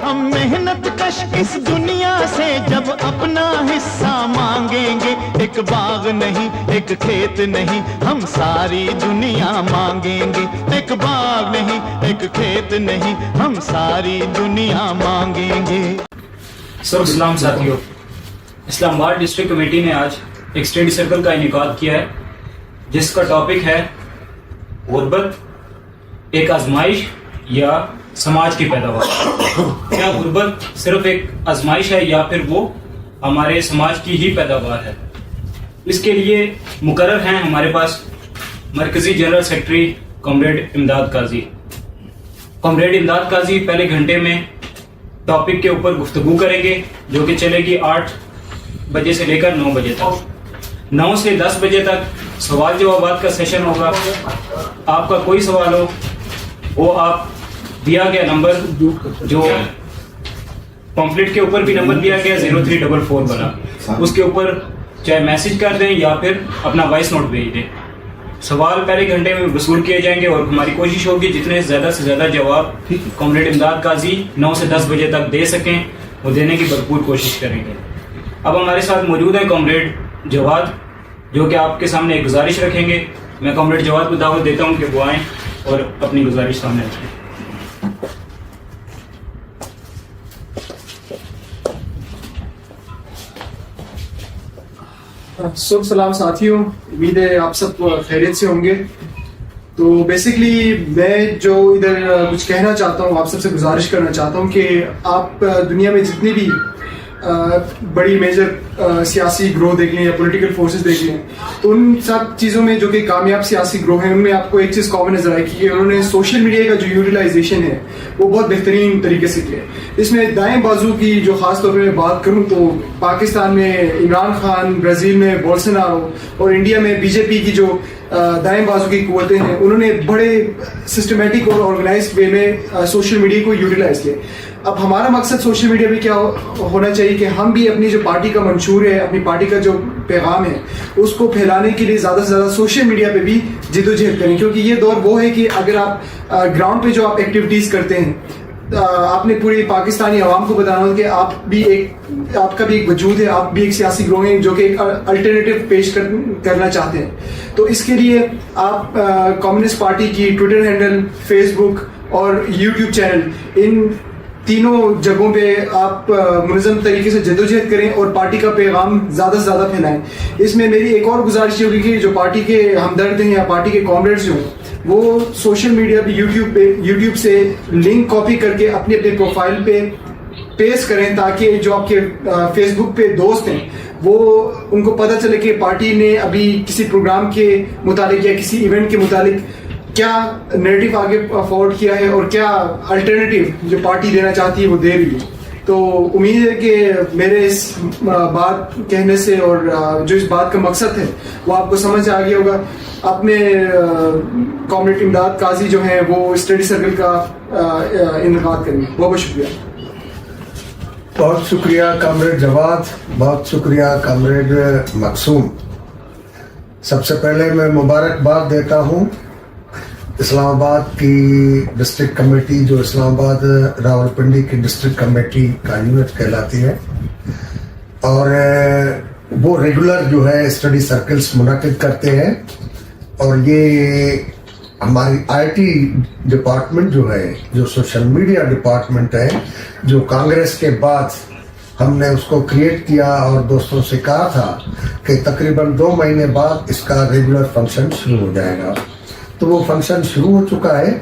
ہم محنت کش اس دنیا سے جب اپنا حصہ مانگیں گے، ایک باغ نہیں ایک کھیت نہیں ہم ساری دنیا مانگیں گے، ایک باغ نہیں ایک کھیت نہیں ہم ساری دنیا مانگیں گے۔ سب اسلام ساتھیوں، اسلام آباد ڈسٹرکٹ کمیٹی نے آج ایک اسٹڈی سرکل کا انعقاد کیا ہے جس کا ٹاپک ہے غربت ایک آزمائش یا سماج کی پیداوار۔ کیا غربت صرف ایک آزمائش ہے یا پھر وہ ہمارے سماج کی ہی پیداوار ہے؟ اس کے لیے مقرر ہیں ہمارے پاس مرکزی جنرل سیکرٹری کامریڈ امداد قاضی۔ کامریڈ امداد قاضی پہلے گھنٹے میں ٹاپک کے اوپر گفتگو کریں گے جو کہ چلے گی 8 بجے سے لے کر 9 بجے تک۔ 9 سے 10 بجے تک سوال جوابات کا سیشن ہوگا۔ آپ کا کوئی سوال ہو وہ آپ دیا گیا نمبر، جو پمفلٹ کے اوپر بھی نمبر دیا گیا 0344 والا، اس کے اوپر چاہے میسج کر دیں یا پھر اپنا وائس نوٹ بھیج دیں۔ سوال پہلے گھنٹے میں وصول کیے جائیں گے اور ہماری کوشش ہوگی جتنے زیادہ سے زیادہ جواب کامریڈ امداد قاضی 9 سے 10 بجے تک دے سکیں وہ دینے کی بھرپور کوشش کریں گے۔ اب ہمارے ساتھ موجود ہیں کامریڈ جواد جو کہ آپ کے سامنے ایک گزارش رکھیں گے۔ میں کامریڈ جواد کو دعوت دیتا ہوں کہ وہ آئیں اور اپنی گزارش سامنے رکھیں۔ صبح سلام ساتھیوں، امید ہے آپ سب خیریت سے ہوں گے۔ تو بیسکلی میں جو ادھر کچھ کہنا چاہتا ہوں، آپ سب سے گزارش کرنا چاہتا ہوں کہ آپ دنیا میں جتنی بھی بڑی میجر سیاسی گروہ دیکھ لیں یا پولیٹیکل فورسز دیکھ لیں، تو ان سب چیزوں میں جو کہ کامیاب سیاسی گروہ ہیں ان میں آپ کو ایک چیز کامن نظر آئے کہ انہوں نے سوشل میڈیا کا جو یوٹیلائزیشن ہے وہ بہت بہترین طریقے سے کیا ہے۔ اس میں دائیں بازو کی جو خاص طور پہ میں بات کروں تو پاکستان میں عمران خان، برازیل میں بولسونارو اور انڈیا میں بی جے پی کی جو دائیں بازو کی قوتیں ہیں انہوں نے بڑے سسٹمیٹک اور آرگنائزڈ وے میں سوشل میڈیا کو یوٹیلائز کیا۔ اب ہمارا مقصد سوشل میڈیا میں کیا ہونا چاہیے کہ ہم بھی اپنی جو پارٹی کا منشور ہے، اپنی پارٹی کا جو پیغام ہے اس کو پھیلانے کے لیے زیادہ سے زیادہ سوشل میڈیا پہ بھی جدوجہد کریں، کیونکہ یہ دور وہ ہے کہ اگر آپ گراؤنڈ پہ جو آپ ایکٹیویٹیز کرتے ہیں آپ نے پوری پاکستانی عوام کو بتانا ہو کہ آپ کا بھی ایک وجود ہے، آپ بھی ایک سیاسی گروہ ہیں جو کہ ایک الٹرنیٹیو پیش کرنا چاہتے ہیں۔ تو اس کے لیے آپ کمیونسٹ پارٹی کی ٹویٹر ہینڈل، فیس بک اور یوٹیوب چینل، ان تینوں جگہوں پہ آپ منظم طریقے سے جدوجہد کریں اور پارٹی کا پیغام زیادہ سے زیادہ پھیلائیں۔ اس میں میری ایک اور گزارش یہ ہوگی کہ جو پارٹی کے ہمدرد ہیں یا پارٹی کے کامریڈز جو ہیں وہ سوشل میڈیا پہ یوٹیوب سے لنک کاپی کر کے اپنی پروفائل پہ پیسٹ کریں تاکہ جو آپ کے فیس بک پہ دوست ہیں وہ ان کو پتہ چلے کہ پارٹی نے ابھی کسی پروگرام کے متعلق یا کسی ایونٹ کے متعلق کیا نیریٹو آگے فارورڈ کیا ہے اور کیا الٹرنیٹیو جو پارٹی دینا چاہتی ہے وہ دے رہی ہے۔ تو امید ہے کہ میرے اس بات کہنے سے اور جو اس بات کا مقصد ہے وہ آپ کو سمجھ آ گیا ہوگا۔ اپنے کامریڈ امداد قاضی جو ہیں وہ اسٹڈی سرکل کا انعقاد کریں گے۔ بہت بہت شکریہ۔ بہت شکریہ کامریڈ جواد، بہت شکریہ کامریڈ مقصوم۔ سب سے پہلے میں مبارکباد دیتا ہوں اسلام آباد کی ڈسٹرکٹ کمیٹی جو اسلام آباد راولپنڈی کی ڈسٹرکٹ کمیٹی کا یونٹ کہلاتی ہے، اور وہ ریگولر جو ہے اسٹڈی سرکلز منعقد کرتے ہیں، اور یہ ہماری آئی ٹی ڈپارٹمنٹ جو ہے، جو سوشل میڈیا ڈپارٹمنٹ ہے، جو کانگریس کے بعد ہم نے اس کو کریٹ کیا اور دوستوں سے کہا تھا کہ تقریباً 2 مہینے بعد اس کا ریگولر فنکشن شروع ہو جائے گا، تو وہ فنکشن شروع ہو چکا ہے۔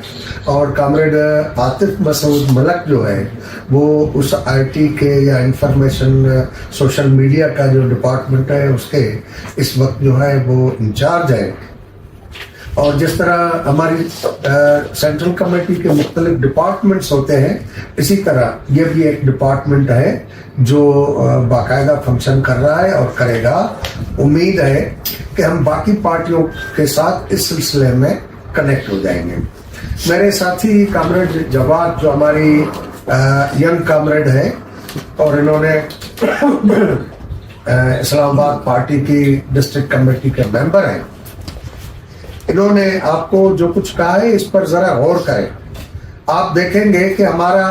اور کامریڈ عاطف مسعود ملک جو ہے وہ اس آئی ٹی کے یا انفارمیشن سوشل میڈیا کا جو ڈپارٹمنٹ ہے اس کے اس وقت جو ہے وہ انچارج ہے۔ اور جس طرح ہماری سینٹرل کمیٹی کے مختلف ڈپارٹمنٹس ہوتے ہیں، اسی طرح یہ بھی ایک ڈپارٹمنٹ ہے جو باقاعدہ فنکشن کر رہا ہے اور کرے گا۔ امید ہے کہ ہم باقی پارٹیوں کے ساتھ اس سلسلے میں کنیکٹ ہو جائیں گے۔ میرے ساتھی کامریڈ جواد جو ہماری ینگ کامریڈ ہے اور انہوں نے اسلام آباد پارٹی کی ڈسٹرکٹ کمیٹی کے ممبر ہیں، انہوں نے آپ کو جو کچھ کہا ہے اس پر ذرا غور کریں۔ آپ دیکھیں گے کہ ہمارا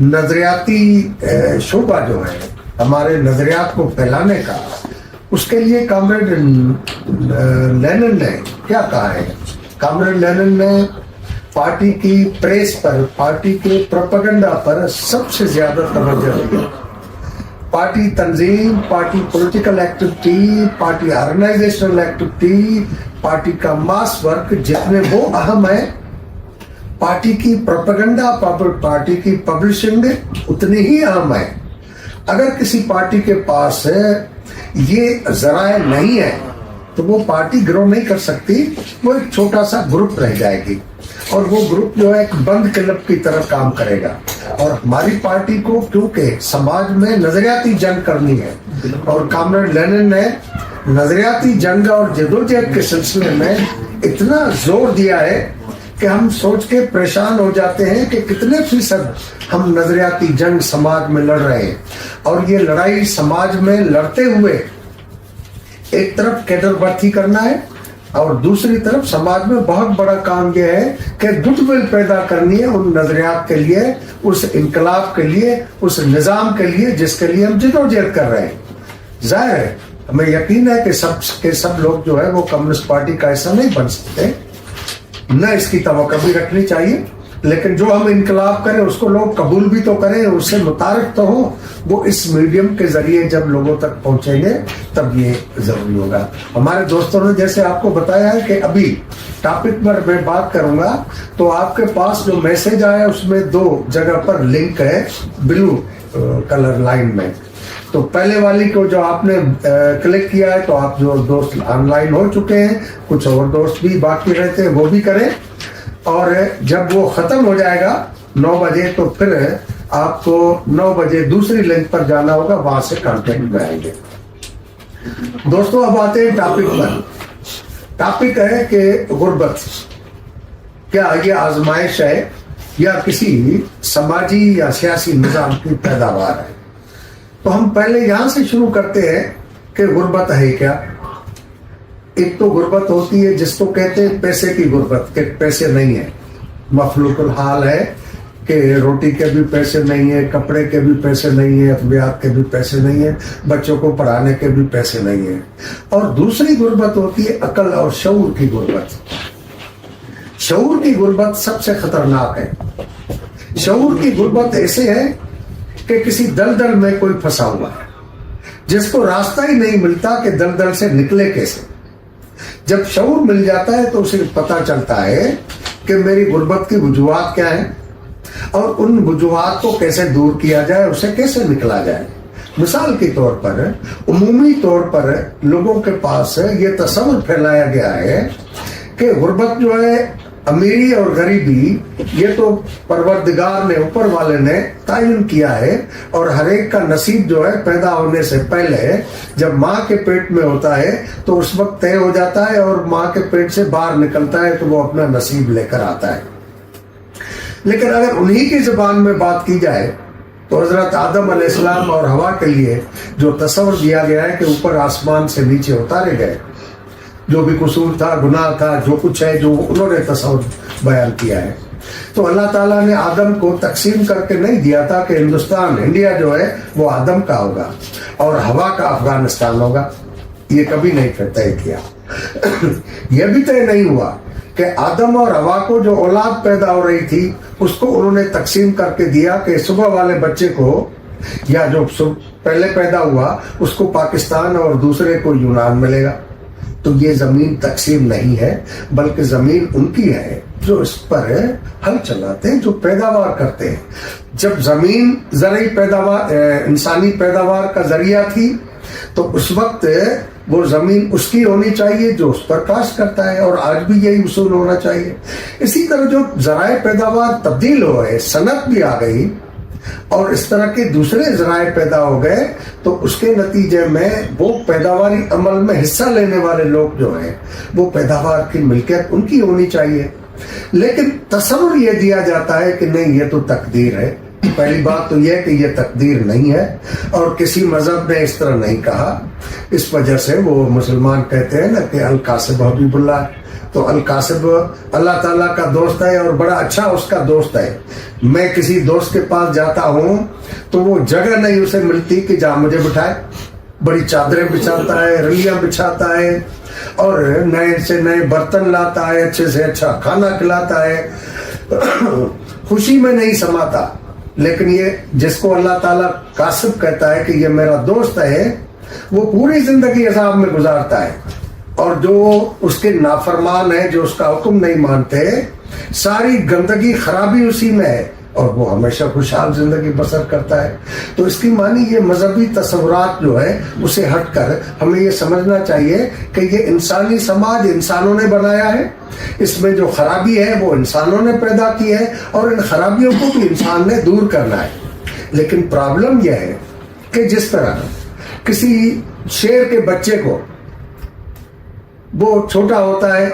नजरियाती शोबा जो है हमारे नजरियात को फैलाने का, उसके लिए कॉमरेड लेनिन ने क्या कहा है? कॉमरेड लेनिन ने पार्टी की प्रेस पर, पार्टी के प्रोपेगेंडा पर सबसे ज्यादा तवज्जो दी। पार्टी तंजीम, party political activity, party organisational activity, party का मास वर्क जितने वो अहम है, पार्टी की प्रोपेगेंडा, पार्टी की पब्लिशिंग उतनी ही अहम है। अगर किसी पार्टी के पास ये जराए नहीं है तो वो पार्टी ग्रो नहीं कर सकती, वो एक छोटा सा ग्रुप रह जाएगी और वो ग्रुप जो है एक बंद क्लब की तरह काम करेगा। और हमारी पार्टी को क्योंकि समाज में नजरियाती जंग करनी है और कॉमरेड लेनिन ने नजरियाती जंग और जदोजहद के सिलसिले में इतना जोर दिया है कि हम सोच के परेशान हो जाते हैं कि कितने फीसद हम नजरियाती जंग समाज में लड़ रहे हैं। और ये लड़ाई समाज में लड़ते हुए एक तरफ कैडर भर्ती करना है और दूसरी तरफ समाज में बहुत बड़ा काम यह है कि गुडविल पैदा करनी है उन नजरियात के लिए, उस इनकलाब के लिए, उस निजाम के लिए जिसके लिए हम जदोजहद कर रहे हैं। जाहिर है हमें यकीन है कि सब लोग जो है वो कम्युनिस्ट पार्टी का हिस्सा नहीं बन सकते, न इसकी तवक्को भी रखनी चाहिए, लेकिन जो हम इनकलाब करें उसको लोग कबूल भी तो करें, उससे मुतारिफ तो हो। वो इस मीडियम के जरिए जब लोगों तक पहुंचेंगे तब ये जरूरी होगा। हमारे दोस्तों ने जैसे आपको बताया है कि अभी टॉपिक पर मैं बात करूंगा तो आपके पास जो मैसेज आया उसमें 2 जगह पर लिंक है ब्लू कलर लाइन में। तो पहले वाली को जो आपने क्लिक किया है तो आप जो दोस्त ऑनलाइन हो चुके हैं, कुछ और दोस्त भी बाकी रहते हैं वो भी करें, और जब वो खत्म हो जाएगा 9 बजे तो फिर आपको 9 बजे दूसरी लिंक पर जाना होगा, वहां से कांटेक्ट में आएंगे। दोस्तों अब आते हैं टॉपिक पर। टॉपिक है कि गुर्बत क्या ये आजमाइश है या किसी समाजी या सियासी निजाम की पैदावार है? तो हम पहले यहां से शुरू करते हैं कि गुर्बत है क्या। एक तो गुर्बत होती है जिसको कहते हैं पैसे की गुर्बत, के पैसे नहीं है, मफलूकुल हाल है कि रोटी के भी पैसे नहीं है, कपड़े के भी पैसे नहीं है, अद्वियात के भी पैसे नहीं है, बच्चों को पढ़ाने के भी पैसे नहीं है। और दूसरी गुर्बत होती है अकल और शऊर की गुर्बत। शऊर की गुर्बत सबसे खतरनाक है। शऊर की गुर्बत ऐसे है कि किसी दलदल में कोई फंसा हुआ है जिसको रास्ता ही नहीं मिलता कि दलदल से निकले कैसे। जब शऊर मिल जाता है तो उसे पता चलता है कि मेरी गुर्बत की वजूहात क्या है और उन वजूहात को कैसे दूर किया जाए, उसे कैसे निकला जाए। मिसाल के तौर पर उमूमी तौर पर लोगों के पास ये तस्वीर फैलाया गया है कि गुर्बत जो है, अमीरी और गरीबी, ये तो परवरदिगार ने, ऊपर वाले ने तायुन किया है और हर एक का नसीब जो है पैदा होने से पहले जब माँ के पेट में होता है तो उस वक्त तय हो जाता है और माँ के पेट से बाहर निकलता है तो वो अपना नसीब लेकर आता है। लेकिन अगर उन्हीं की जुबान में बात की जाए तो हजरत आदम अलैहिस्सलाम और हवा के लिए जो तस्वर दिया गया है कि ऊपर आसमान से नीचे उतारे गए, जो भी कसूर था, गुनाह था, जो कुछ है, जो उन्होंने तस्वर बयान किया है, तो अल्लाह ताला ने आदम को तकसीम करके नहीं दिया था कि हिंदुस्तान, इंडिया जो है वो आदम का होगा और हवा का अफगानिस्तान होगा। ये कभी नहीं तय किया। यह भी तय नहीं हुआ कि आदम और हवा को जो औलाद पैदा हो रही थी उसको उन्होंने तकसीम करके दिया कि सुबह वाले बच्चे को या जो पहले पैदा हुआ उसको पाकिस्तान और दूसरे को यूनान मिलेगा। तो ये जमीन तकसीम नहीं है, बल्कि जमीन उनकी है जो इस पर हल चलाते हैं, जो पैदावार करते हैं। जब जमीन ज़रूरी पैदावार, इंसानी पैदावार का जरिया थी तो उस वक्त वो जमीन उसकी होनी चाहिए जो उस पर काश्त करता है, और आज भी यही उसूल होना चाहिए। इसी तरह जो ज़राए पैदावार तब्दील हो गए, सनत भी आ गई और इस तरह के दूसरे ज़राए पैदा हो गए, तो उसके नतीजे में वो पैदावारी अमल में हिस्सा लेने वाले लोग जो हैं वो पैदावार की मिल्कियत उनकी होनी चाहिए। लेकिन तस्वुर ये दिया जाता है कि नहीं, ये तो तकदीर है। पहली बात तो यह कि यह तकदीर नहीं है और किसी मजहब ने इस तरह नहीं कहा। इस वजह से वो मुसलमान कहते हैं ना कि अल कासिब हबीबुल्लाह, تو القاسب اللہ تعالیٰ کا دوست ہے اور بڑا اچھا اس کا دوست ہے. میں کسی دوست کے پاس جاتا ہوں تو وہ جگہ نہیں اسے ملتی کہ جہاں مجھے بٹھائے. بڑی چادریں بچھاتا ہے, رلیاں بچھاتا ہے, اور نئے سے نئے برتن لاتا ہے, اچھے سے اچھا کھانا کھلاتا ہے. خوشی میں نہیں سماتا. لیکن یہ جس کو اللہ تعالیٰ قاسب کہتا ہے کہ یہ میرا دوست ہے, وہ پوری زندگی عذاب میں گزارتا ہے. اور جو اس کے نافرمان ہیں, جو اس کا حکم نہیں مانتے, ساری گندگی خرابی اسی میں ہے, اور وہ ہمیشہ خوشحال زندگی بسر کرتا ہے. تو اس کی معنی یہ مذہبی تصورات جو ہے اسے ہٹ کر ہمیں یہ سمجھنا چاہیے کہ یہ انسانی سماج انسانوں نے بنایا ہے. اس میں جو خرابی ہے وہ انسانوں نے پیدا کی ہے, اور ان خرابیوں کو بھی انسان نے دور کرنا ہے. لیکن پرابلم یہ ہے کہ جس طرح کسی شیر کے بچے کو, وہ چھوٹا ہوتا ہے,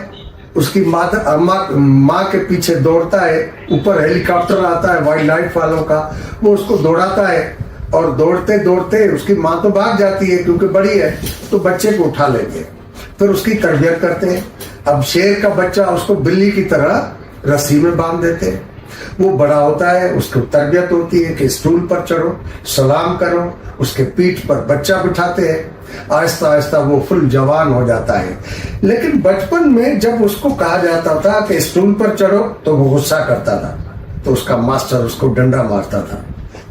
اس کی ماں کے پیچھے دوڑتا ہے, اوپر ہیلی کاپٹر آتا ہے وائلڈ لائف والوں کا, وہ اس کو دوڑاتا ہے, اور دوڑتے دوڑتے اس کی ماں تو بھاگ جاتی ہے کیونکہ بڑی ہے, تو بچے کو اٹھا لیتے ہیں, پھر اس کی تربیت کرتے ہیں. اب شیر کا بچہ اس کو بلی کی طرح رسی میں باندھ دیتے ہیں. وہ بڑا ہوتا ہے, اس کو تربیت ہوتی ہے کہ اسٹول پر چڑھو, سلام کرو, اس کے پیٹھ پر بچہ بٹھاتے ہیں. آہستہ آہستہ وہ فل جوان ہو جاتا ہے. لیکن بچپن میں جب اس کو کہا جاتا تھا کہ اسٹول پر چڑھو تو وہ غصہ کرتا تھا, تو اس کا ماسٹر اس کو ڈنڈا مارتا تھا.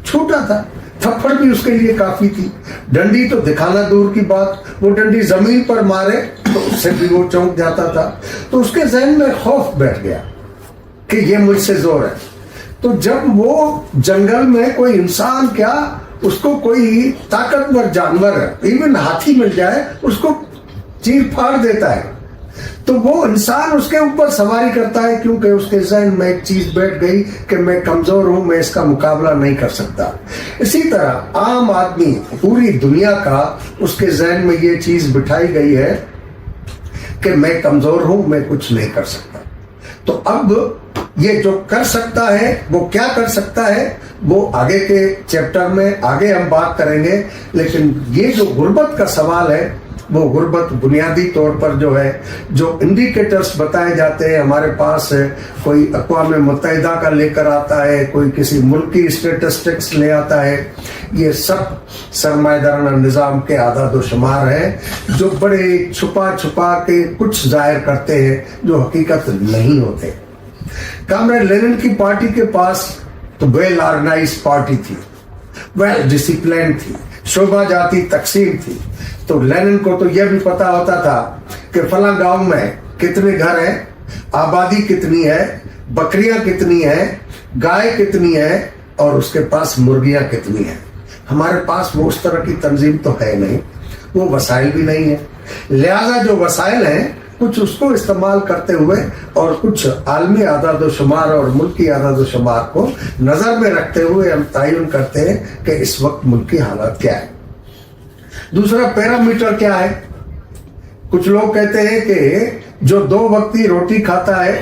چھوٹا تھا, تھپڑ بھی اس کے لیے کافی تھی. ڈنڈی تو دکھانا دور کی بات, وہ ڈنڈی زمین پر مارے تو اس سے بھی وہ چونک جاتا تھا. تو اس کے ذہن میں خوف بیٹھ گیا کہ یہ مجھ سے زور ہے. تو جب وہ جنگل میں کوئی انسان کیا, اس کو کوئی طاقتور جانور, ایون ہاتھی مل جائے, اس کو چیر پھاڑ دیتا ہے. تو وہ انسان اس کے اوپر سواری کرتا ہے, کیونکہ اس کے ذہن میں ایک چیز بیٹھ گئی کہ میں کمزور ہوں, میں اس کا مقابلہ نہیں کر سکتا. اسی طرح عام آدمی پوری دنیا کا اس کے ذہن میں یہ چیز بٹھائی گئی ہے کہ میں کمزور ہوں, میں کچھ نہیں کر سکتا. تو اب یہ جو کر سکتا ہے وہ کیا کر سکتا ہے, وہ آگے کے چیپٹر میں آگے ہم بات کریں گے. لیکن یہ جو غربت کا سوال ہے, وہ غربت بنیادی طور پر جو ہے, جو انڈیکیٹرز بتائے جاتے ہیں ہمارے پاس, کوئی اقوام متحدہ کا لے کر آتا ہے, کوئی کسی ملک کی اسٹیٹسٹکس لے آتا ہے, یہ سب سرمایہ دارانہ نظام کے اعداد و شمار ہیں جو بڑے چھپا چھپا کے کچھ ظاہر کرتے ہیں جو حقیقت نہیں ہوتے. کامریڈ لینن کی پارٹی کے پاس تو ویل آرگنائز پارٹی تھی, ویل ڈسپلین تھی, شعبہ جاتی تقسیم تھی. تو لینن کو تو یہ بھی پتا ہوتا تھا کہ فلاں گاؤں میں کتنے گھر ہیں, آبادی کتنی ہے, بکریاں کتنی ہیں, گائے کتنی ہیں, اور اس کے پاس مرغیاں کتنی ہیں. ہمارے پاس وہ اس طرح کی تنظیم تو ہے نہیں, وہ وسائل بھی نہیں ہے. لہذا جو وسائل ہیں کچھ اس کو استعمال کرتے ہوئے اور کچھ عالمی اعداد و شمار اور ملکی اعداد و شمار کو نظر میں رکھتے ہوئے ہم تعین کرتے ہیں کہ اس وقت ملک کی حالت کیا ہے. دوسرا پیرامیٹر کیا ہے. کچھ لوگ کہتے ہیں کہ جو 2 وقتی روٹی کھاتا ہے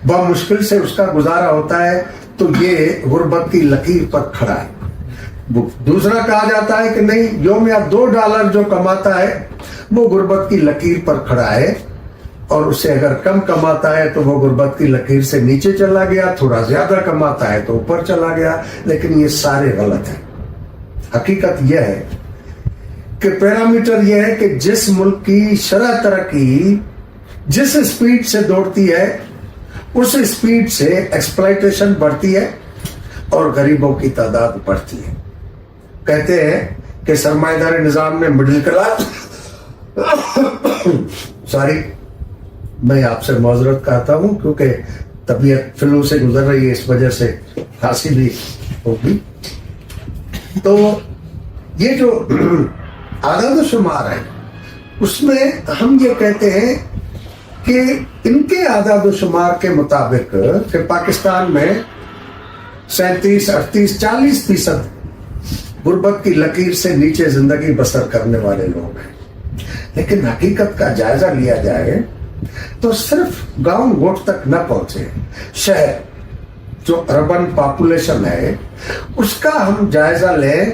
بہت مشکل سے اس کا گزارا ہوتا ہے, تو یہ غربت کی لکیر پر کھڑا ہے. دوسرا کہا جاتا ہے کہ نہیں, یومیہ $2 جو کماتا ہے وہ غربت کی لکیر پر کھڑا ہے, اور اسے اگر کم کماتا ہے تو وہ غربت کی لکیر سے نیچے چلا گیا, تھوڑا زیادہ کماتا ہے تو اوپر چلا گیا. لیکن یہ سارے غلط ہیں. حقیقت یہ ہے کہ پیرامیٹر یہ ہے کہ جس ملک کی شرح ترقی جس سپیڈ سے دوڑتی ہے اس سپیڈ سے ایکسپلائٹیشن بڑھتی ہے اور غریبوں کی تعداد بڑھتی ہے. کہتے ہیں کہ سرمایہ داری نظام نے مڈل کلاس میں آپ سے معذرت کہتا ہوں کیونکہ طبیعت فلو سے گزر رہی ہے, اس وجہ سے کھانسی بھی ہوگی. تو یہ جو اعداد و شمار ہے اس میں ہم یہ کہتے ہیں کہ ان کے اعداد و شمار کے مطابق کہ پاکستان میں 37, 38, 40% غربت کی لکیر سے نیچے زندگی بسر کرنے والے لوگ ہیں. لیکن حقیقت کا جائزہ لیا جائے تو صرف گاؤں گوٹ تک نہ پہنچے, شہر جو اربن پاپولیشن ہے اس کا ہم جائزہ لیں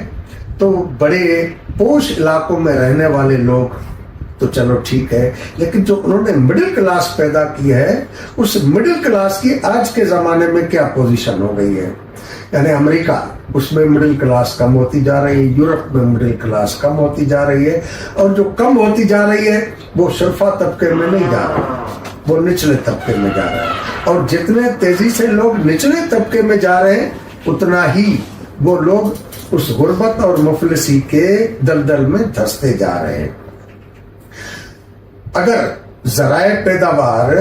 تو بڑے پوش علاقوں میں رہنے والے لوگ تو چلو ٹھیک ہے، لیکن جو انہوں نے مڈل کلاس پیدا کی ہے، اس مڈل کلاس کی آج کے زمانے میں کیا پوزیشن ہو گئی ہے؟ یعنی امریکہ، اس میں مڈل کلاس کم ہوتی جا رہی ہے، یورپ میں مڈل کلاس کم ہوتی جا رہی ہے، اور جو کم ہوتی جا رہی ہے وہ شرفا طبقے میں نہیں جا رہا، وہ نچلے طبقے میں جا رہا ہے، اور جتنے تیزی سے لوگ نچلے طبقے میں جا رہے ہیں اتنا ہی وہ لوگ اس غربت اور مفلسی کے دلدل میں دھستے جا رہے ہیں۔ اگر ذرائع پیداوار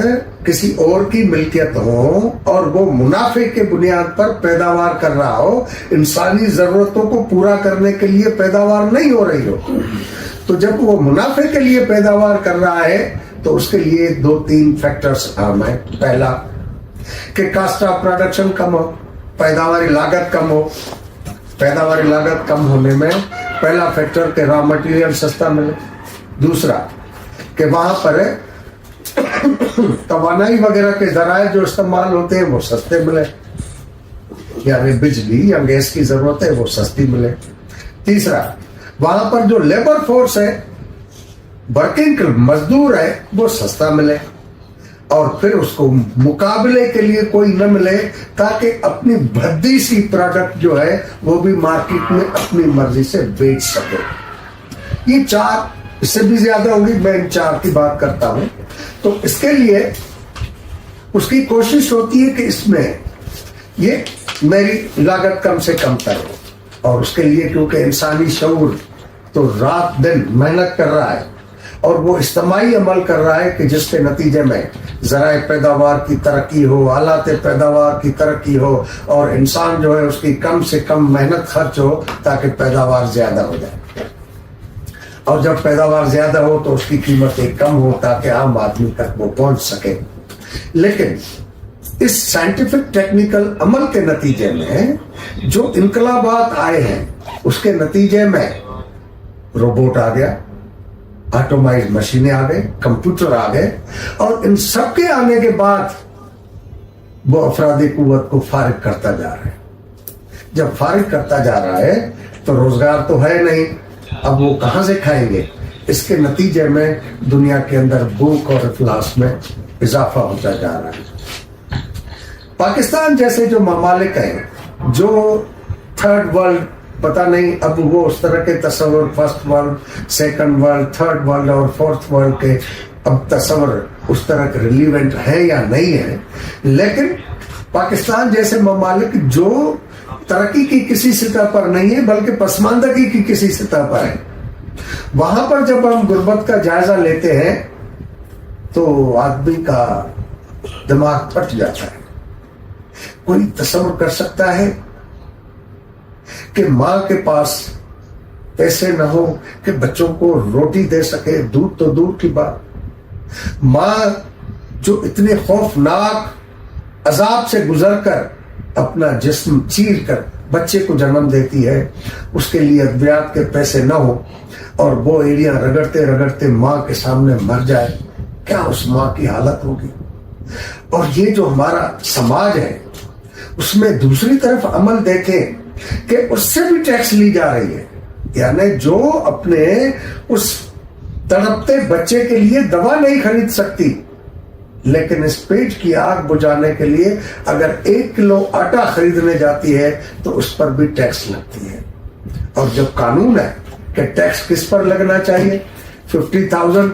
کسی اور کی ملکیت ہو اور وہ منافع کے بنیاد پر پیداوار کر رہا ہو، انسانی ضرورتوں کو پورا کرنے کے لیے پیداوار نہیں ہو رہی ہو، تو جب وہ منافع کے لیے پیداوار کر رہا ہے تو اس کے لیے 2-3 فیکٹرز اہم ہیں۔ پہلا کہ کاسٹ آف پروڈکشن کم ہو، پیداواری لاگت کم ہو۔ پیداواری لاگت کم ہونے میں پہلا فیکٹر کہ را مٹیریل سستا ملے، دوسرا کہ وہاں پر توانائی وغیرہ کے ذرائع جو استعمال ہوتے ہیں وہ سستے ملے، یعنی بجلی یا گیس کی ضرورت ہے وہ سستی ملے، تیسرا وہاں پر جو لیبر فورس ہے، ورکنگ مزدور ہے، وہ سستا ملے، اور پھر اس کو مقابلے کے لیے کوئی نہ ملے تاکہ اپنی بھدی سی پروڈکٹ جو ہے وہ بھی مارکیٹ میں اپنی مرضی سے بیچ سکے۔ یہ 4، اس سے بھی زیادہ ہوگی، میں ان 4 کی بات کرتا ہوں۔ تو اس کے لیے اس کی کوشش ہوتی ہے کہ اس میں یہ میری لاگت کم سے کم کرو، اور اس کے لیے کیونکہ انسانی شعور تو رات دن محنت کر رہا ہے اور وہ اجتماعی عمل کر رہا ہے کہ جس کے نتیجے میں ذرائع پیداوار کی ترقی ہو، آلات پیداوار کی ترقی ہو، اور انسان جو ہے اس کی کم سے کم محنت خرچ ہو تاکہ پیداوار زیادہ ہو جائے، اور جب پیداوار زیادہ ہو تو اس کی قیمتیں کم ہو تاکہ عام آدمی تک وہ پہنچ سکے۔ لیکن اس سائنٹیفک ٹیکنیکل عمل کے نتیجے میں جو انقلابات آئے ہیں اس کے نتیجے میں روبوٹ آ گیا، آٹومائز مشینیں آ گئے، کمپیوٹر آ گئے، اور ان سب کے آنے کے بعد وہ افرادی قوت کو فارغ کرتا جا رہا ہے۔ جب فارغ کرتا جا رہا ہے تو روزگار تو ہے نہیں، اب وہ کہاں سے کھائیں گے؟ اس کے نتیجے میں دنیا کے اندر بھوک اور افلاس میں اضافہ ہوتا جا رہا ہے۔ پاکستان جیسے جو ممالک ہیں جو تھرڈ ورلڈ، پتہ نہیں اب وہ اس طرح کے تصور first world, second world, third world اور فورتھ ورلڈ کے اب تصور اس طرح کے ریلیونٹ ہے یا نہیں ہے، لیکن پاکستان جیسے ممالک جو ترقی کی کسی سطح پر نہیں ہے بلکہ پسماندگی کی کسی سطح پر ہے، وہاں پر جب ہم غربت کا جائزہ لیتے ہیں تو آدمی کا دماغ پھٹ جاتا ہے۔ کوئی تصور کر سکتا ہے کہ ماں کے پاس پیسے نہ ہو کہ بچوں کو روٹی دے سکے؟ دودھ تو دور کی بات، ماں جو اتنے خوفناک عذاب سے گزر کر اپنا جسم چیر کر بچے کو جنم دیتی ہے، اس کے لیے ادویات کے پیسے نہ ہو اور وہ ایڑیاں رگڑتے رگڑتے ماں کے سامنے مر جائے، کیا اس ماں کی حالت ہوگی؟ اور یہ جو ہمارا سماج ہے اس میں دوسری طرف عمل دیکھیں کہ اس سے بھی ٹیکس لی جا رہی ہے، یعنی جو اپنے اس تڑپتے بچے کے لیے دوا نہیں خرید سکتی لیکن اس پیٹ کی آگ بجھانے کے لیے اگر 1 کلو آٹا خریدنے جاتی ہے تو اس پر بھی ٹیکس لگتی ہے۔ اور جب قانون ہے کہ ٹیکس کس پر لگنا چاہیے، 50,000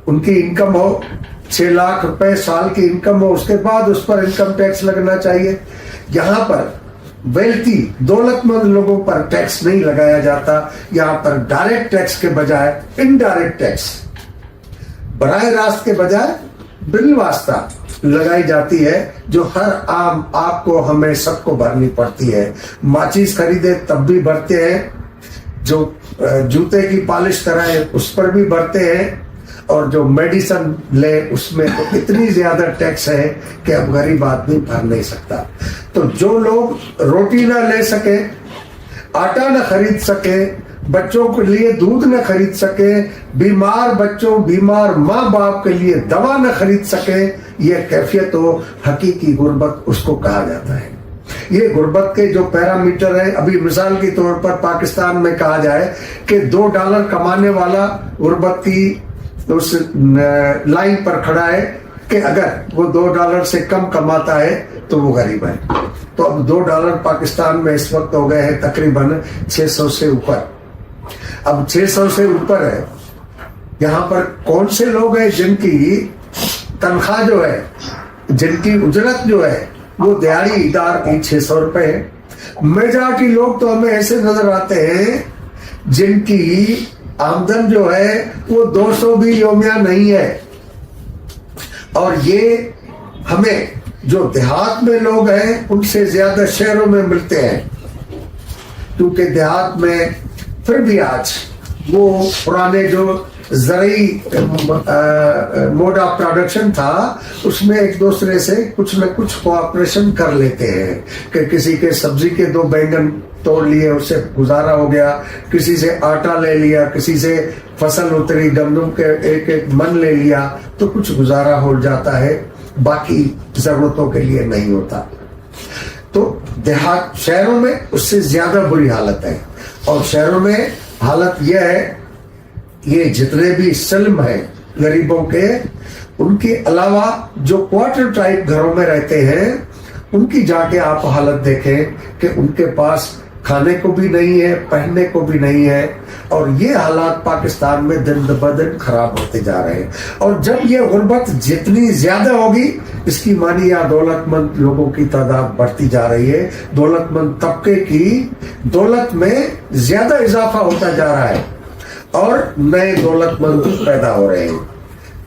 ان کی انکم ہو، 6 لاکھ روپے سال کی انکم ہو، اس کے بعد اس پر انکم ٹیکس لگنا چاہیے۔ یہاں پر ویلتھی دولت مند لوگوں پر ٹیکس نہیں لگایا جاتا، یہاں پر ڈائریکٹ ٹیکس کے بجائے انڈائریکٹ ٹیکس براہ راست کے بجائے بالواسطہ لگائی جاتی ہے، جو ہر عام آپ کو ہمیں سب کو بھرنی پڑتی ہے۔ ماچیس خریدے تب بھی بھرتے ہیں، جو جوتے کی پالش کرائے اس پر بھی بھرتے ہیں، اور جو میڈیسن لے اس میں تو اتنی زیادہ ٹیکس ہے کہ اب غریب آدمی بھر نہیں سکتا۔ تو جو لوگ روٹی نہ لے سکے، آٹا نہ خرید سکے، بچوں کے لیے دودھ نہ خرید سکے، بیمار بچوں، بیمار ماں باپ کے لیے دوا نہ خرید سکے، یہ کیفیت و حقیقی غربت اس کو کہا جاتا ہے۔ یہ غربت کے جو پیرامیٹر ہیں، ابھی مثال کے طور پر پاکستان میں کہا جائے کہ $2 کمانے والا غربت کی उस लाइन पर खड़ा है कि अगर वो $2 से कम कमाता है तो वो गरीब है। तो अब $2 पाकिस्तान में इस वक्त हो गए हैं तकरीबन 600 से ऊपर। अब 600 से ऊपर है, यहाँ पर कौन से लोग हैं जिनकी तनख्वाह जो है, जिनकी उजरत जो है वो दिहाड़ीदार की 600 रुपए है। मेजॉरिटी लोग तो हमें ऐसे नजर आते हैं जिनकी आमदन जो है वो 200 भी योमिया नहीं है। और ये हमें जो देहात में लोग हैं उनसे ज्यादा शहरों में मिलते हैं, क्योंकि देहात में फिर भी आज वो पुराने जो ज़रूरी मोड ऑफ प्रोडक्शन था उसमें एक दूसरे से कुछ न कुछ कोऑपरेशन कर लेते हैं कि किसी के सब्जी के 2 बैंगन तोड़ लिए, उससे गुजारा हो गया, किसी से आटा ले लिया, किसी से फसल उतरी गंदम के एक मन ले लिया, तो कुछ गुजारा हो जाता है, बाकी जरूरतों के लिए नहीं होता। तो देहात शहरों में उससे ज्यादा बुरी हालत है। और शहरों में हालत यह है, ये जितने भी सिल्म हैं गरीबों के, उनके अलावा जो क्वार्टर टाइप घरों में रहते हैं उनकी जाके आप हालत देखें कि उनके पास खाने को भी नहीं है, पहनने को भी नहीं है। और ये हालात पाकिस्तान में दिन ब दिन खराब होते जा रहे हैं। और जब ये गुर्बत जितनी ज्यादा होगी, इसकी मानी या दौलतमंद लोगों की तादाद बढ़ती जा रही है, दौलतमंद तबके की दौलत में ज्यादा इजाफा होता जा रहा है और नए दौलतमंद पैदा हो रहे हैं।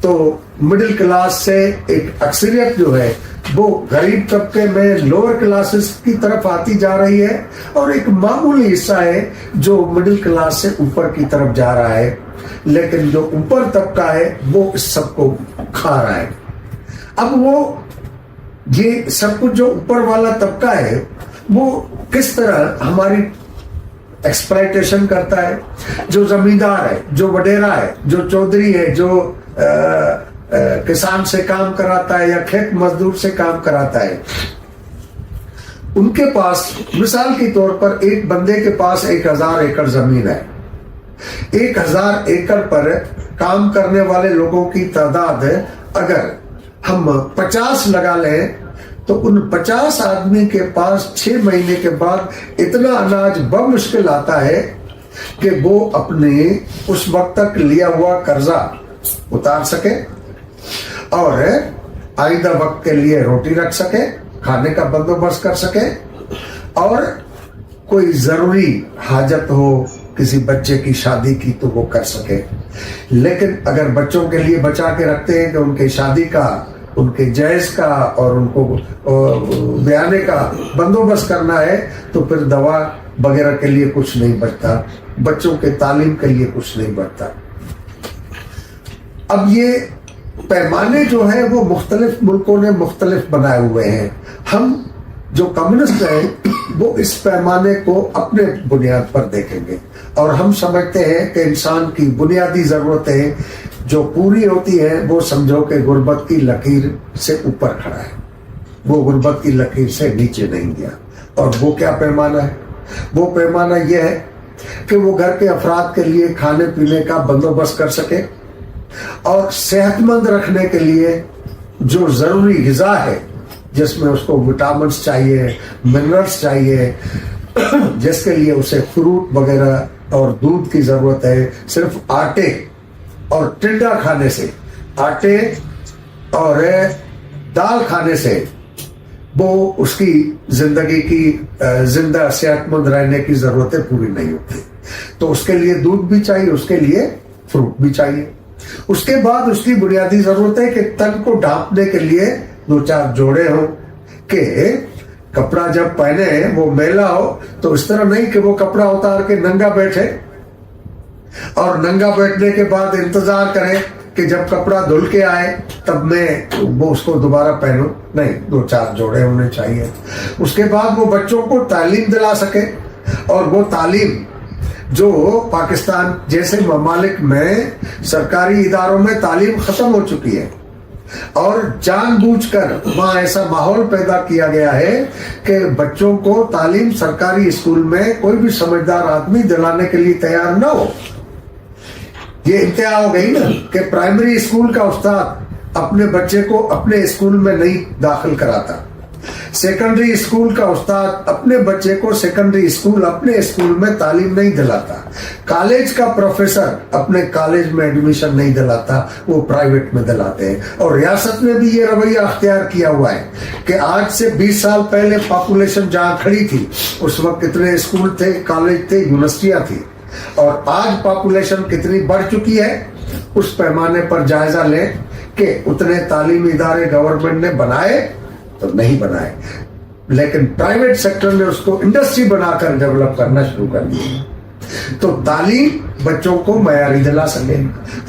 तो मिडिल क्लास से एक अक्सरियत जो है वो गरीब तबके में लोअर क्लासेस की तरफ आती जा रही है, और एक मामूली हिस्सा है जो मिडिल क्लास से ऊपर की तरफ जा रहा है। लेकिन जो ऊपर तबका है वो इस सबको खा रहा है। अब वो ये सब कुछ जो ऊपर वाला तबका है वो किस तरह हमारी एक्सप्लॉयटेशन करता है। जो जमींदार है, जो वडेरा है, जो चौधरी है, जो किसान से काम कराता है या खेत मजदूर से काम कराता है, उनके पास मिसाल के तौर पर एक बंदे के पास 1000 एकड़ जमीन है। 1000 एकड़ पर काम करने वाले लोगों की तादाद अगर हम 50 लगा लें तो उन 50 आदमी के पास 6 महीने के बाद इतना अनाज बमुश्किल आता है कि वो अपने उस वक्त तक लिया हुआ कर्जा उतार सके और आइंदा वक्त के लिए रोटी रख सके, खाने का बंदोबस्त कर सके, और कोई जरूरी हाजत हो किसी बच्चे की शादी की तो वो कर सके। लेकिन अगर बच्चों के लिए बचा के रखते हैं कि उनके शादी का, उनके जहेज का और उनको ब्याने का बंदोबस्त करना है, तो फिर दवा वगैरह के लिए कुछ नहीं बचता, बच्चों के तालीम के लिए कुछ नहीं बचता। अब ये पैमाने जो है वो मुख्तलिफ मुल्कों ने मुख्तलिफ बनाए हुए हैं। हम जो कम्युनिस्ट हैं वो इस पैमाने को अपने बुनियाद पर देखेंगे और हम समझते हैं कि इंसान की बुनियादी ज़रूरतें जो पूरी होती हैं वो समझो कि गुर्बत की लकीर से ऊपर खड़ा है, वो गुर्बत की लकीर से नीचे नहीं गया। और वो क्या पैमाना है? वो पैमाना यह है कि वो घर के अफराद के लिए खाने पीने का बंदोबस्त कर सके और सेहतमंद रखने के लिए जो ज़रूरी ग़िज़ा है, जिसमें उसको विटामिन चाहिए, मिनरल्स चाहिए, जिसके लिए उसे फ्रूट वगैरह और दूध की ज़रूरत है, सिर्फ आटे और टिंडा खाने से, आटे और दाल खाने से वो उसकी ज़िंदगी की जिंदा सेहतमंद रहने की ज़रूरतें पूरी नहीं होती। तो उसके लिए दूध भी चाहिए, उसके लिए फ्रूट भी चाहिए। उसके बाद उसकी बुनियादी ज़रूरत है कि तन को ढांपने के लिए 2-4 जोड़े हों, कि कपड़ा जब पहने वो मैला हो तो इस तरह नहीं कि वो कपड़ा उतार के नंगा बैठे और नंगा बैठने के बाद इंतजार करें कि जब कपड़ा धुल के आए तब मैं वो उसको दोबारा पहनूं। नहीं, 2-4 जोड़े होने चाहिए। उसके बाद वो बच्चों को तालीम दिला सके, और वो तालीम जो पाकिस्तान जैसे ममालिक में सरकारी इदारों में तालीम ख़त्म हो चुकी है और जानबूझकर वहाँ ऐसा माहौल पैदा किया गया है कि बच्चों को तालीम सरकारी स्कूल में कोई भी समझदार आदमी दिलाने के लिए तैयार ना हो। ये इंतहा हो गई ना कि प्राइमरी स्कूल का उस्ताद अपने बच्चे को अपने स्कूल में नहीं दाखिल कराता, सेकेंडरी स्कूल का उस्ताद अपने बच्चे को सेकेंडरी स्कूल अपने स्कूल में तालीम नहीं दिलाता, कॉलेज का प्रोफेसर अपने कॉलेज में एडमिशन नहीं दिलाता, वो प्राइवेट में दिलाते हैं। और रियासत ने भी ये रवैया अख्तियार किया हुआ है कि आज से 20 साल पहले पॉपुलेशन जहां खड़ी थी उस वक्त कितने स्कूल थे, कॉलेज थे, यूनिवर्सिटियां थी, और आज पॉपुलेशन कितनी बढ़ चुकी है, उस पैमाने पर जायजा लें कि उतने तालीमी इदारे गवर्नमेंट ने बनाए तो नहीं बनाए, लेकिन प्राइवेट सेक्टर ने उसको इंडस्ट्री बनाकर डेवलप करना शुरू कर दिया। तो तालीम बच्चों को मयारी दिला सके,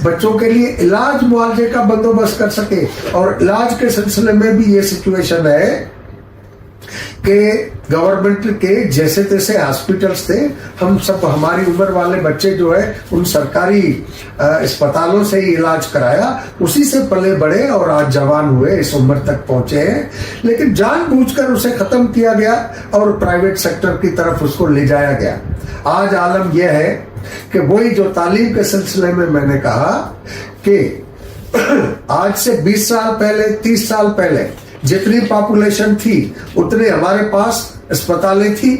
बच्चों के लिए इलाज मुआवजे का बंदोबस्त कर सके। और इलाज के सिलसिले में भी ये सिचुएशन है कि गवर्नमेंट के जैसे तैसे हॉस्पिटल्स थे, हम सब हमारी उम्र वाले बच्चे जो है उन सरकारी अस्पतालों से ही इलाज कराया, उसी से पले बढ़े और आज जवान हुए, इस उम्र तक पहुंचे हैं। लेकिन जानबूझकर उसे खत्म किया गया और प्राइवेट सेक्टर की तरफ उसको ले जाया गया। आज आलम यह है कि वही जो तालीम के सिलसिले में मैंने कहा कि आज से 20 साल पहले, 30 साल पहले जितनी पॉपुलेशन थी उतने हमारे पास अस्पतालें थी,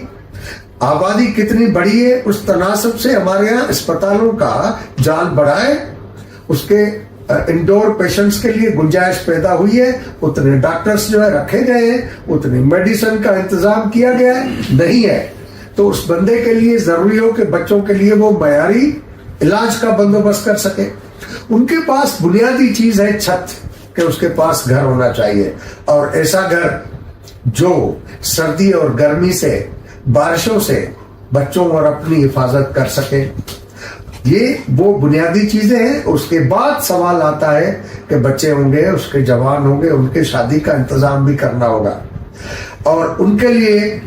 आबादी कितनी बढ़ी है उस तनासब से हमारे यहाँ अस्पतालों का जाल बढ़ा है, उसके इंडोर पेशेंट्स के लिए गुंजाइश पैदा हुई है, उतने डॉक्टर्स जो है रखे गए हैं, उतनी मेडिसिन का इंतजाम किया गया है, नहीं है तो उस बंदे के लिए जरूरी हो कि बच्चों के लिए वो मयारी इलाज का बंदोबस्त कर सके। उनके पास बुनियादी चीज है छत, कि उसके पास घर होना चाहिए, और ऐसा घर जो सर्दी और गर्मी से, बारिशों से बच्चों और अपनी हिफाजत कर सके। ये वो बुनियादी चीजें हैं। उसके बाद सवाल आता है कि बच्चे होंगे, उसके जवान होंगे, उनके शादी का इंतजाम भी करना होगा और उनके लिए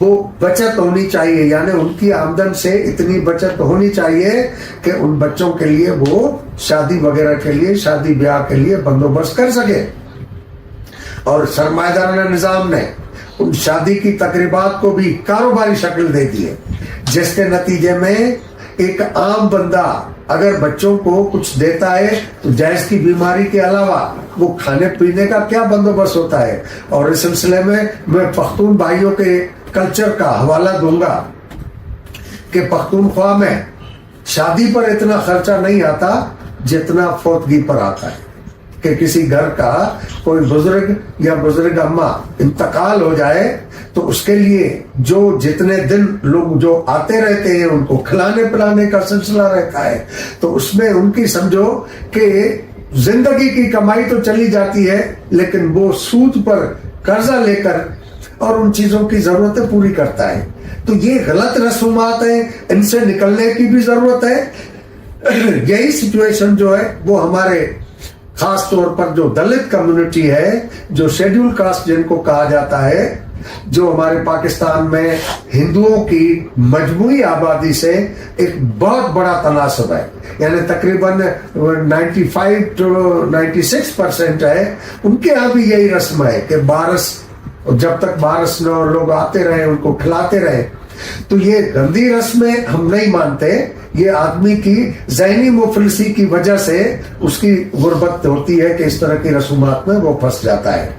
वो बचत होनी चाहिए, यानी उनकी आमदन से इतनी बचत होनी चाहिए कि उन बच्चों के लिए वो शादी वगैरह के लिए, शादी ब्याह के लिए बंदोबस्त कर सके। और सरमाएदाराना निजाम ने उन शादी की तकरीबात को भी कारोबारी शक्ल दे दी है, जिसके नतीजे में एक आम बंदा अगर बच्चों को कुछ देता है तो जायज की बीमारी के अलावा वो खाने पीने का क्या बंदोबस्त होता है। और इस सिलसिले में मैं पख्तून भाइयों के कल्चर का हवाला दूंगा कि पख्तूनख्वा में शादी पर इतना खर्चा नहीं आता जितना फौतगी पर आता है, कि किसी घर का कोई बुजुर्ग या बुजुर्ग अम्मा इंतकाल हो जाए तो उसके लिए जो जितने दिन लोग जो आते रहते हैं उनको खिलाने पिलाने का सिलसिला रहता है, तो उसमें उनकी समझो कि जिंदगी की कमाई तो चली जाती है, लेकिन वो सूद पर कर्जा लेकर और उन चीजों की जरूरतें पूरी करता है। तो ये गलत रसूमात है, इनसे निकलने की भी जरूरत है। यही सिचुएशन जो है वो हमारे खास तौर पर जो दलित कम्युनिटी है, जो शेड्यूल कास्ट जिनको कहा जाता है, जो हमारे पाकिस्तान में हिंदुओं की मजमूई आबादी से एक बहुत बड़ा तनासब है, यानी तकरीबन 95 to 96% है। उनके यहाँ भी यही रस्म है कि बारस, जब तक बारस लोग आते रहे उनको खिलाते रहे। तो ये गंदी रस्में हम नहीं मानते, ये आदमी की ज़हनी मुफलिसी की वजह से उसकी गुर्बत होती है कि इस तरह की रसूमात में वो फंस जाता है।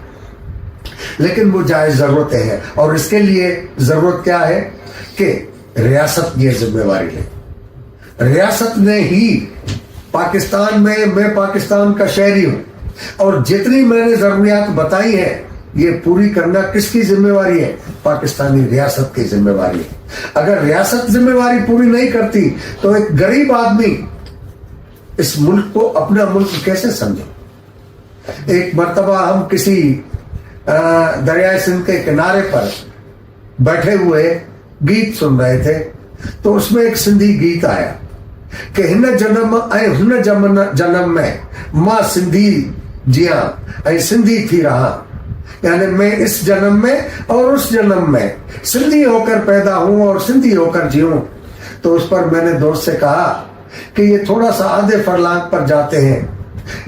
लेकिन वो जायज जरूरतें हैं, और इसके लिए जरूरत क्या है कि रियासत ये जिम्मेवारी ले। रियासत ने ही पाकिस्तान में, मैं पाकिस्तान का शहरी हूं और जितनी मैंने जरूरियात बताई है ये पूरी करना किसकी जिम्मेवारी है? पाकिस्तानी रियासत की जिम्मेवारी है। अगर रियासत जिम्मेवारी पूरी नहीं करती तो एक गरीब आदमी इस मुल्क को अपना मुल्क कैसे समझे? एक मर्तबा हम किसी दरिया सिंध के किनारे पर बैठे हुए गीत सुन रहे थे, तो उसमें एक सिंधी गीत आया कि हिन जन्म ऐं हुन जन्म में मां सिंधी जिया ऐं सिंधी थी रहा, यानी मैं इस जन्म में और उस जन्म में सिंधी होकर पैदा हूं और सिंधी होकर जीऊं। तो उस पर मैंने दोस्त से कहा कि ये थोड़ा सा आधे फरलांग पर जाते हैं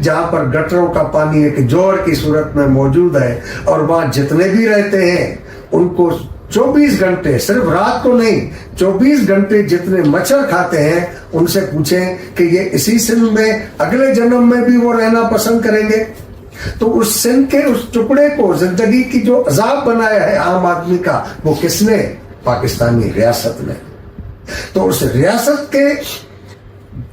जहां पर गटरों का पानी एक जोड़ की सूरत में मौजूद है, और वहां जितने भी रहते हैं उनको 24 घंटे, सिर्फ रात को नहीं, 24 घंटे जितने मच्छर खाते हैं उनसे पूछें कि ये इसी सिंध में अगले जन्म में भी वो रहना पसंद करेंगे। तो उस सिंध के उस टुकड़े को जिंदगी की जो अजाब बनाया है आम आदमी का, वो किसने? पाकिस्तानी रियासत ने। तो उस रियासत के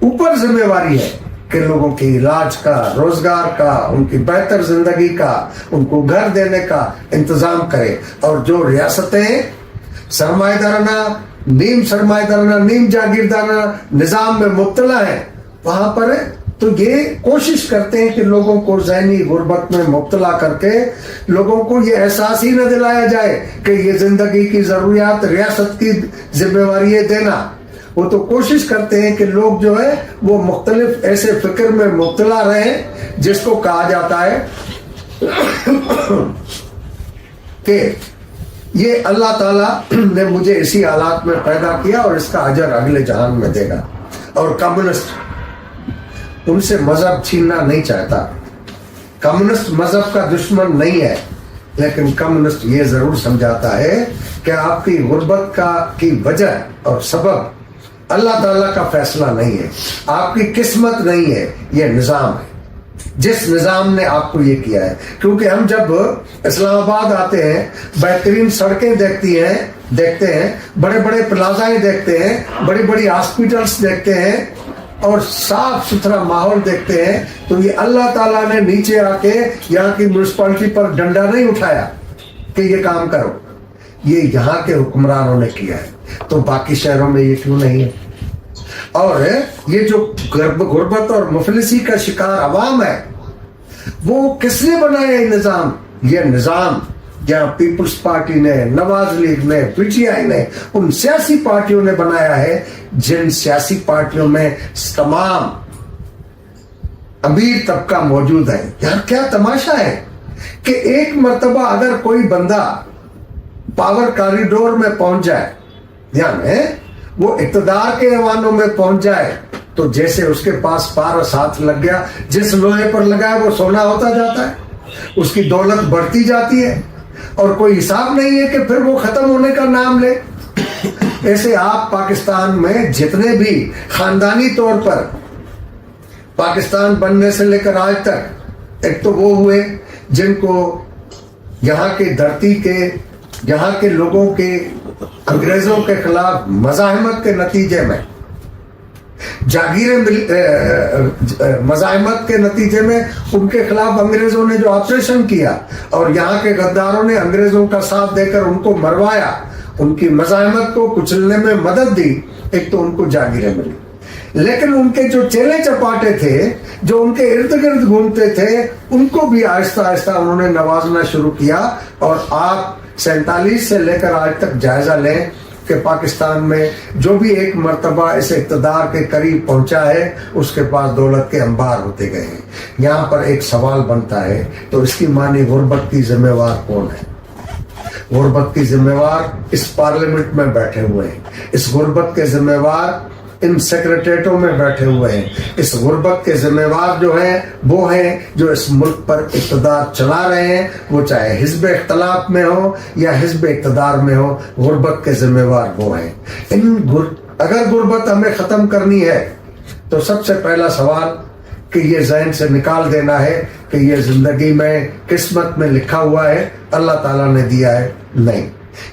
ऊपर जिम्मेवारी है कि लोगों के इलाज का, रोजगार का, उनकी बेहतर जिंदगी का, उनको घर देने का इंतजाम करे। और जो रियासतें सरमाएदाराना, नीम जागीरदाराना निजाम में मुब्तला है, वहां पर तो ये कोशिश करते हैं कि लोगों को ज़हनी गुर्बत में मुब्तला करके लोगों को ये एहसास ही न दिलाया जाए कि ये जिंदगी की जरूरियात रियासत की जिम्मेवारी है देना। वो तो कोशिश करते हैं कि लोग जो है वो मुख्तलिफ ऐसे फिक्र में मुब्तला रहे जिसको कहा जाता है कि ये अल्लाह ताला ने मुझे इसी हालात में पैदा किया और इसका अजर अगले जहान में देगा। और कम्युनिस्ट उनसे मजहब छीनना नहीं चाहता। कम्युनिस्ट मजहब का दुश्मन नहीं है, लेकिन कम्युनिस्ट ये जरूर समझाता है कि आपकी गुर्बत का की वजह और सबब अल्लाह ताला का फैसला नहीं है, आपकी किस्मत नहीं है, ये निज़ाम है जिस निज़ाम ने आपको ये किया है। क्योंकि हम जब इस्लामाबाद आते हैं, बेहतरीन सड़कें देखते हैं, बड़े बड़े प्लाजाएं देखते हैं, बड़ी बड़ी हॉस्पिटल्स देखते हैं और साफ सुथरा माहौल देखते हैं, तो ये अल्लाह ताला ने नीचे आके यहाँ की म्यूनिसिपैलिटी पर डंडा नहीं उठाया कि ये काम करो, ये यहाँ के हुक्मरानों ने किया है। तो बाकी शहरों में ये क्यों नहीं है? और ये जो गुर्बत और मुफलिसी का शिकार अवाम है, वो किसने बनाया ये निज़ाम? ये निज़ाम जहाँ पीपल्स पार्टी ने, नवाज लीग ने, पीटीआई ने, उन सियासी पार्टियों ने बनाया है, जिन सियासी पार्टियों में तमाम अमीर तबका मौजूद है। यार क्या तमाशा है कि एक मर्तबा अगर कोई बंदा पावर कॉरिडोर में पहुंच जाए, यानी वो इक़्तिदार के ऐवानों में पहुंच जाए, तो जैसे उसके पास पारस हाथ लग गया, जिस लोहे पर लगा है वो सोना होता जाता है, उसकी दौलत बढ़ती जाती है और कोई हिसाब नहीं है कि फिर वो खत्म होने का नाम ले। ऐसे आप पाकिस्तान में जितने भी खानदानी तौर पर पाकिस्तान बनने से लेकर आज तक, एक तो वो हुए जिनको यहाँ की धरती के, यहाँ के लोगों के अंग्रेजों के खिलाफ मज़ाहमत के नतीजे में, मज़ाहमत के नतीजे में उनके खिलाफ अंग्रेजों ने जो ऑपरेशन किया और यहाँ के गद्दारों ने अंग्रेजों का साथ देकर उनको मरवाया, उनकी मज़ाहमत को कुचलने में मदद दी, एक तो उनको जागीरें मिली। लेकिन उनके जो चेले चपाटे थे, जो उनके इर्द गिर्द घूमते थे, उनको भी आहिस्ता आहिस्ता उन्होंने नवाजना शुरू किया। और आप 47 से लेकर आज तक जायजा लें कि पाकिस्तान में जो भी एक मर्तबा इस इक़्तिदार के करीब पहुंचा है, उसके पास दौलत के अंबार होते गए हैं। यहाँ पर एक सवाल बनता है, तो इसकी मानी गुर्बत की जिम्मेवार कौन है? गुर्बत की जिम्मेवार इस पार्लियामेंट में बैठे हुए हैं, इस गुर्बत के जिम्मेवार इन सेक्रेटरीटों में बैठे हुए हैं, इस गुर्बत के जिम्मेवार जो हैं वो हैं जो इस मुल्क पर इक़्तिदार चला रहे हैं, वो चाहे हिज़्ब इख्तिलाफ में हो या हिज़्ब इक़्तिदार में हो, गुर्बत के जिम्मेवार वो हैं। अगर गुर्बत हमें ख़त्म करनी है तो सबसे पहला सवाल कि ये ज़हन से निकाल देना है कि ये ज़िंदगी में किस्मत में लिखा हुआ है, अल्लाह ताला ने दिया है, नहीं।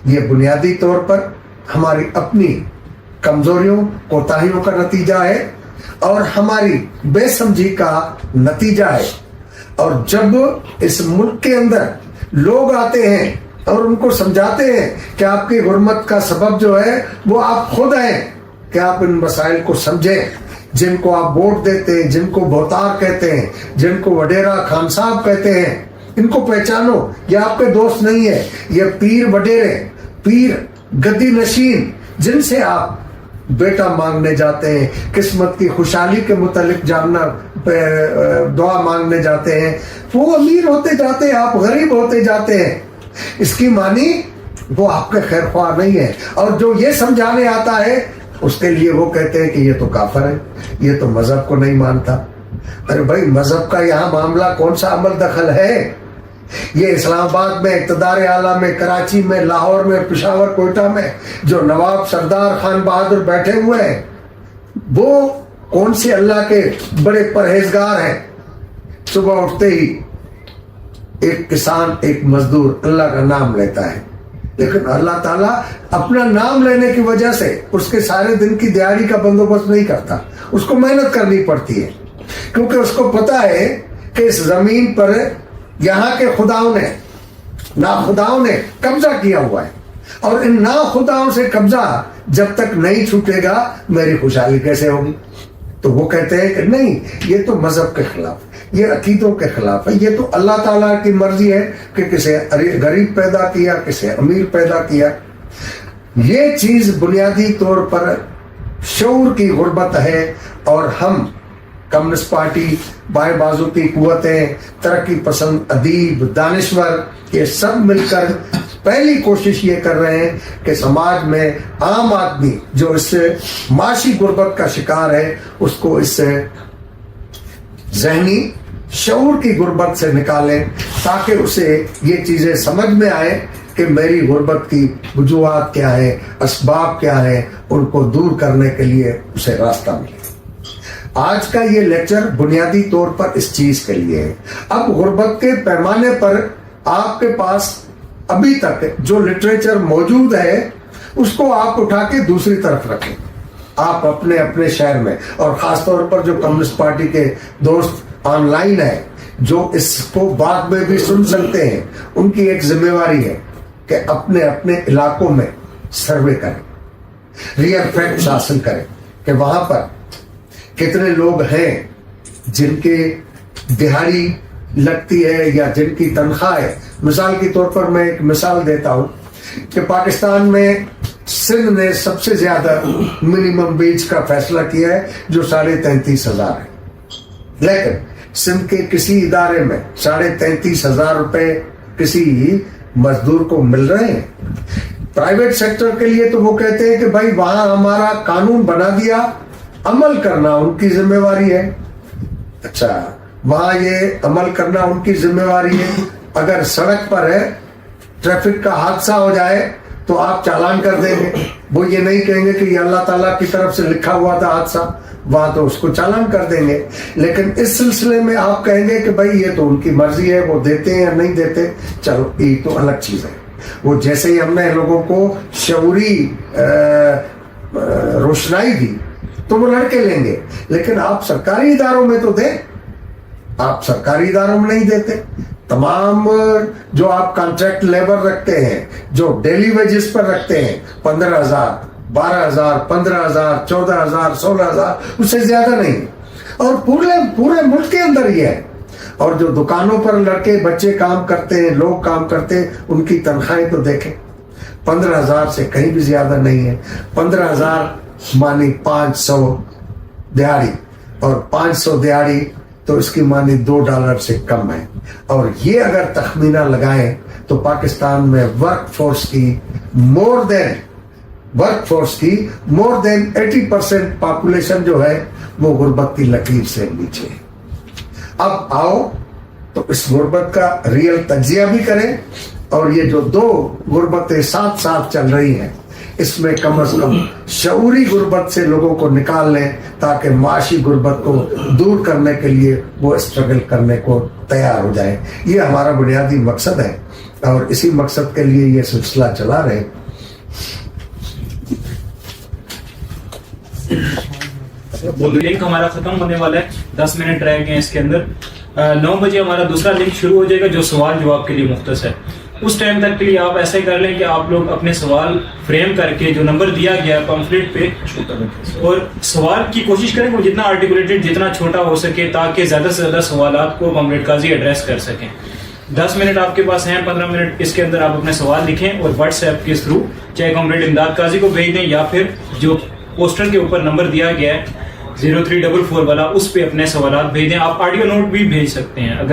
ये बुनियादी तौर पर हमारी अपनी कमजोरियों, कोताहियों का नतीजा है और हमारी बेसमझी का नतीजा है। और जब इस मुल्क के अंदर लोग आते हैं और उनको समझाते हैं कि आपकी गुर्बत का सबब जो है वो आप खुद हैं, कि आप इन मसाइल को समझें, जिनको आप वोट देते हैं, जिनको भोतार कहते हैं, जिनको वडेरा खान साहब कहते हैं, इनको पहचानो, ये आपके दोस्त नहीं है, ये पीर वडेरे, पीर गद्दी नशीन, जिनसे आप बेटा मांगने जाते हैं, किस्मत की खुशहाली के मुतालिक जानना, दुआ मांगने जाते हैं, वो अमीर होते जाते हैं, आप गरीब होते जाते हैं। इसकी मानी वो आपके खैर ख्वाह नहीं है। और जो ये समझाने आता है उसके लिए वो कहते हैं कि ये तो काफिर है, ये तो मजहब को नहीं मानता। अरे भाई, मजहब का यहाँ मामला कौन सा अमल दखल है? یہ اسلام آباد میں، اقتدار اعلیٰ میں، کراچی میں، لاہور میں، پشاور، کوئٹہ میں جو نواب سردار خان بہادر بیٹھے ہوئے ہیں، وہ کون سے اللہ کے بڑے پرہیزگار ہیں؟ صبح اٹھتے ہی ایک کسان، ایک مزدور اللہ کا نام لیتا ہے، لیکن اللہ تعالیٰ اپنا نام لینے کی وجہ سے اس کے سارے دن کی دیہاڑی کا بندوبست نہیں کرتا. اس کو محنت کرنی پڑتی ہے، کیونکہ اس کو پتا ہے کہ اس زمین پر یہاں کے خداؤں نے، ناخداؤں نے قبضہ کیا ہوا ہے، اور ان ناخداؤں سے قبضہ جب تک نہیں چھوٹے گا میری خوشحالی کیسے ہوگی؟ تو وہ کہتے ہیں کہ نہیں، یہ تو مذہب کے خلاف، یہ عقیدوں کے خلاف ہے، یہ تو اللہ تعالیٰ کی مرضی ہے کہ کسے غریب پیدا کیا، کسے امیر پیدا کیا. یہ چیز بنیادی طور پر شعور کی غربت ہے، اور ہم کمیونسٹ پارٹی، بائیں بازو کی قوتیں، ترقی پسند ادیب، دانشور، یہ سب مل کر پہلی کوشش یہ کر رہے ہیں کہ سماج میں عام آدمی جو اس سے معاشی غربت کا شکار ہے، اس کو اس سے ذہنی شعور کی غربت سے نکالیں، تاکہ اسے یہ چیزیں سمجھ میں آئے کہ میری غربت کی وجوہات کیا ہیں، اسباب کیا ہیں، ان کو دور کرنے کے لیے اسے راستہ ملے. آج کا یہ لیکچر بنیادی طور پر اس چیز کے لیے ہے. اب غربت کے پیمانے پر آپ کے پاس ابھی تک جو لٹریچر موجود ہے اس کو آپ اٹھا کے دوسری طرف رکھیں. آپ اپنے اپنے شہر میں، اور خاص طور پر جو کمیونسٹ پارٹی کے دوست آن لائن ہیں جو اس کو بعد میں بھی سن سکتے ہیں، ان کی ایک ذمہ داری ہے کہ اپنے اپنے علاقوں میں سروے کریں، ریئل فیکٹس حاصل کریں کہ وہاں پر کتنے لوگ ہیں جن کے دہاڑی لگتی ہے یا جن کی تنخواہ ہے. مثال کے طور پر میں ایک مثال دیتا ہوں کہ پاکستان میں سندھ نے سب سے زیادہ منیمم ویج کا فیصلہ کیا ہے جو 33,500 ہے، لیکن سندھ کے کسی ادارے میں 33,500 روپے کسی مزدور کو مل رہے ہیں. پرائیویٹ سیکٹر کے لیے تو وہ کہتے ہیں کہ بھائی وہاں ہمارا قانون بنا دیا، عمل کرنا ان کی ذمہ داری ہے. اچھا، وہاں یہ عمل کرنا ان کی ذمہ داری ہے. اگر سڑک پر ہے ٹریفک کا حادثہ ہو جائے تو آپ چالان کر دیں گے، وہ یہ نہیں کہیں گے کہ یہ اللہ تعالیٰ کی طرف سے لکھا ہوا تھا حادثہ، وہاں تو اس کو چالان کر دیں گے. لیکن اس سلسلے میں آپ کہیں گے کہ بھائی یہ تو ان کی مرضی ہے، وہ دیتے ہیں یا نہیں دیتے، چلو یہ تو الگ چیز ہے. وہ جیسے ہی ہم نے لوگوں کو شعوری روشنائی دی تو وہ لڑکے لیں گے، لیکن آپ سرکاری اداروں میں تو دیں. آپ سرکاری اداروں میں نہیں دیتے. تمام جو آپ کانٹریکٹ لیبر رکھتے ہیں، جو ڈیلی ویجز پر رکھتے ہیں، 15,000، 12,000، 15,000، 14,000، 16,000، اس سے زیادہ نہیں. اور پورے ملک کے اندر یہ ہے. اور جو دکانوں پر لڑکے بچے کام کرتے ہیں، لوگ کام کرتے ہیں، ان کی تنخواہیں تو دیکھیں، 15,000 سے کہیں بھی زیادہ نہیں ہے. 15,000 مانی 500 دیہاڑی، اور 500 دیہاڑی تو اس کی مانی $2 سے کم ہے. اور یہ اگر تخمینہ لگائیں تو پاکستان میں ورک فورس کی مور دین 80% پاپولیشن جو ہے وہ غربت کی لکیر سے نیچے ہے. اب آؤ تو اس غربت کا ریئل تجزیہ بھی کریں، اور یہ جو دو غربتیں ساتھ ساتھ چل رہی ہیں اس میں کم از کم شعوری غربت سے لوگوں کو نکال لیں، تاکہ معاشی غربت کو دور کرنے کے لیے وہ اسٹرگل کرنے کو تیار ہو جائیں. یہ ہمارا بنیادی مقصد ہے، اور اسی مقصد کے لیے یہ سلسلہ چلا رہے. لنک ہمارا ختم ہونے والا ہے، 10 منٹ رہ گئے اس کے اندر. 9 بجے ہمارا دوسرا لنک شروع ہو جائے گا جو سوال جواب کے لیے مختص ہے. اس ٹائم تک کے لیے آپ ایسا ہی کر لیں کہ آپ لوگ اپنے سوال فریم کر کے جو نمبر دیا گیا ہے پمفلیٹ پہ، اور سوال کی کوشش کریں وہ جتنا آرٹیکولیٹڈ، جتنا چھوٹا ہو سکے، تاکہ زیادہ سے زیادہ سوالات کو کامریڈ قاضی ایڈریس کر سکیں. 10 منٹ آپ کے پاس ہیں، 15 منٹ اس کے اندر آپ اپنے سوال لکھیں، اور واٹس ایپ کے تھرو چاہے کامریڈ امداد قاضی کو بھیج دیں، یا پھر جو پوسٹر کے اوپر نمبر دیا گیا ہے 0344 والا، اس پہ اپنے سوالات بھیج دیں. آپ آڈیو نوٹ بھی بھیج سکتے ہیں. اگر